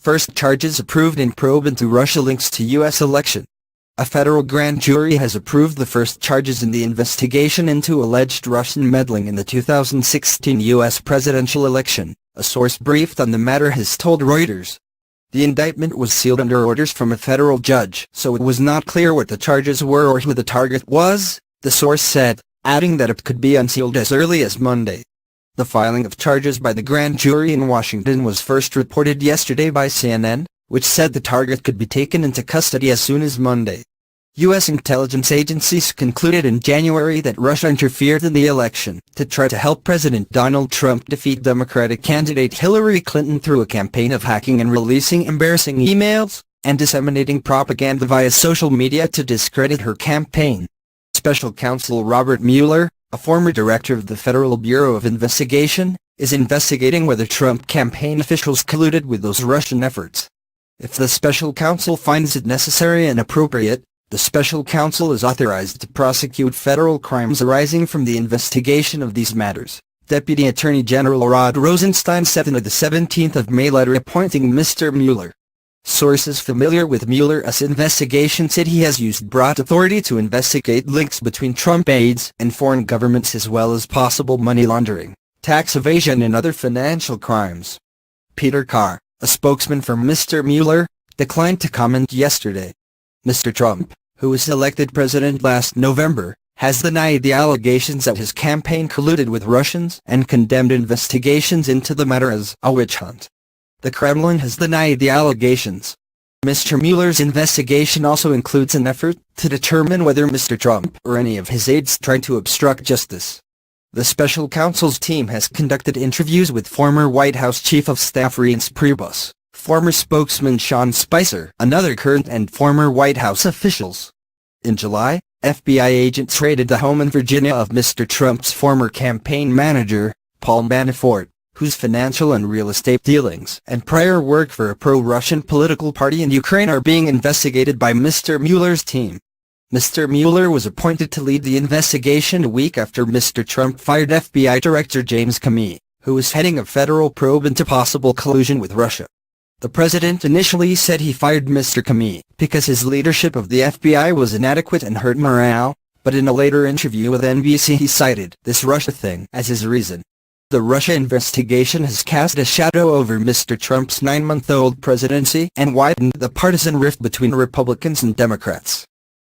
First charges approved in probe into Russia links to U.S. election. A federal grand jury has approved the first charges in the investigation into alleged Russian meddling in the 2016 U.S. presidential election, a source briefed on the matter has told Reuters. The indictment was sealed under orders from a federal judge, so it was not clear what the charges were or who the target was, the source said, adding that it could be unsealed as early as Monday. The filing of charges by the grand jury in Washington was first reported yesterday by CNN, which said the target could be taken into custody as soon as Monday. U.S. intelligence agencies concluded in January that Russia interfered in the election to try to help President Donald Trump defeat Democratic candidate Hillary Clinton through a campaign of hacking and releasing embarrassing emails, and disseminating propaganda via social media to discredit her campaign. Special counsel Robert Mueller, a former director of the Federal Bureau of Investigation, is investigating whether Trump campaign officials colluded with those Russian efforts. If the special counsel finds it necessary and appropriate, the special counsel is authorized to prosecute federal crimes arising from the investigation of these matters, Deputy Attorney General Rod Rosenstein said in the 17th of May letter appointing Mr. Mueller. Sources familiar with Mueller's investigation said he has used broad authority to investigate links between Trump aides and foreign governments as well as possible money laundering, tax evasion and other financial crimes. Peter Carr, a spokesman for Mr. Mueller, declined to comment yesterday. Mr. Trump, who was elected president last November, has denied the allegations that his campaign colluded with Russians and condemned investigations into the matter as a witch hunt. The Kremlin has denied the allegations. Mr. Mueller's investigation also includes an effort to determine whether Mr. Trump or any of his aides tried to obstruct justice. The special counsel's team has conducted interviews with former White House Chief of Staff Reince Priebus, former spokesman Sean Spicer, and other current and former White House officials. In July, FBI agents raided the home in Virginia of Mr. Trump's former campaign manager, Paul Manafort, whose financial and real estate dealings and prior work for a pro-Russian political party in Ukraine are being investigated by Mr. Mueller's team. Mr. Mueller was appointed to lead the investigation a week after Mr. Trump fired FBI Director James Comey, who was heading a federal probe into possible collusion with Russia. The president initially said he fired Mr. Comey because his leadership of the FBI was inadequate and hurt morale, but in a later interview with NBC he cited this Russia thing as his reason. The Russia investigation has cast a shadow over Mr. Trump's 9-month-old presidency and widened the partisan rift between Republicans and Democrats.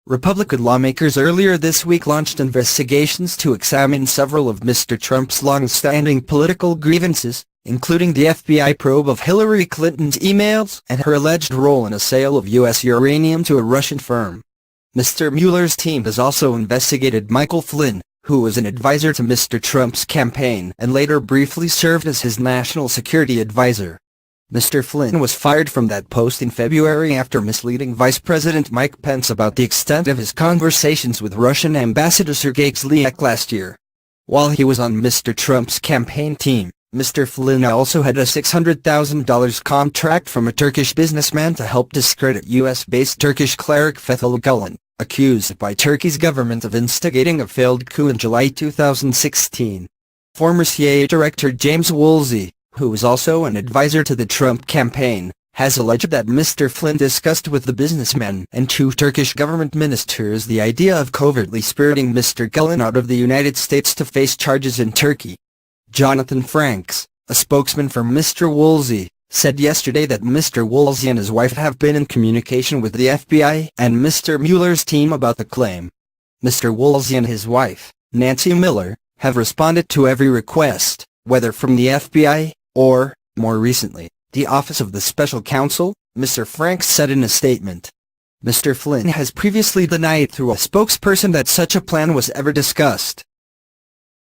Republican lawmakers earlier this week launched investigations to examine several of Mr. Trump's long-standing political grievances, including the FBI probe of Hillary Clinton's emails and her alleged role in a sale of U.S. uranium to a Russian firm. Mr. Mueller's team has also investigated Michael Flynn, who was an advisor to Mr. Trump's campaign and later briefly served as his national security advisor. Mr. Flynn was fired from that post in February after misleading Vice President Mike Pence about the extent of his conversations with Russian Ambassador Sergei Kislyak last year. While he was on Mr. Trump's campaign team, Mr. Flynn also had a $600,000 contract from a Turkish businessman to help discredit U.S.-based Turkish cleric Fethullah Gulen, accused by Turkey's government of instigating a failed coup in July 2016. Former CIA Director James Woolsey, who was also an advisor to the Trump campaign, has alleged that Mr. Flynn discussed with the businessman and 2 Turkish government ministers the idea of covertly spiriting Mr. Gulen out of the United States to face charges in Turkey. Jonathan Franks, a spokesman for Mr. Woolsey, said yesterday that Mr. Woolsey and his wife have been in communication with the FBI and Mr. Mueller's team about the claim. Mr. Woolsey and his wife, Nancy Miller, have responded to every request, whether from the FBI or, more recently, the Office of the Special Counsel, Mr. Franks said in a statement. Mr. Flynn has previously denied through a spokesperson that such a plan was ever discussed.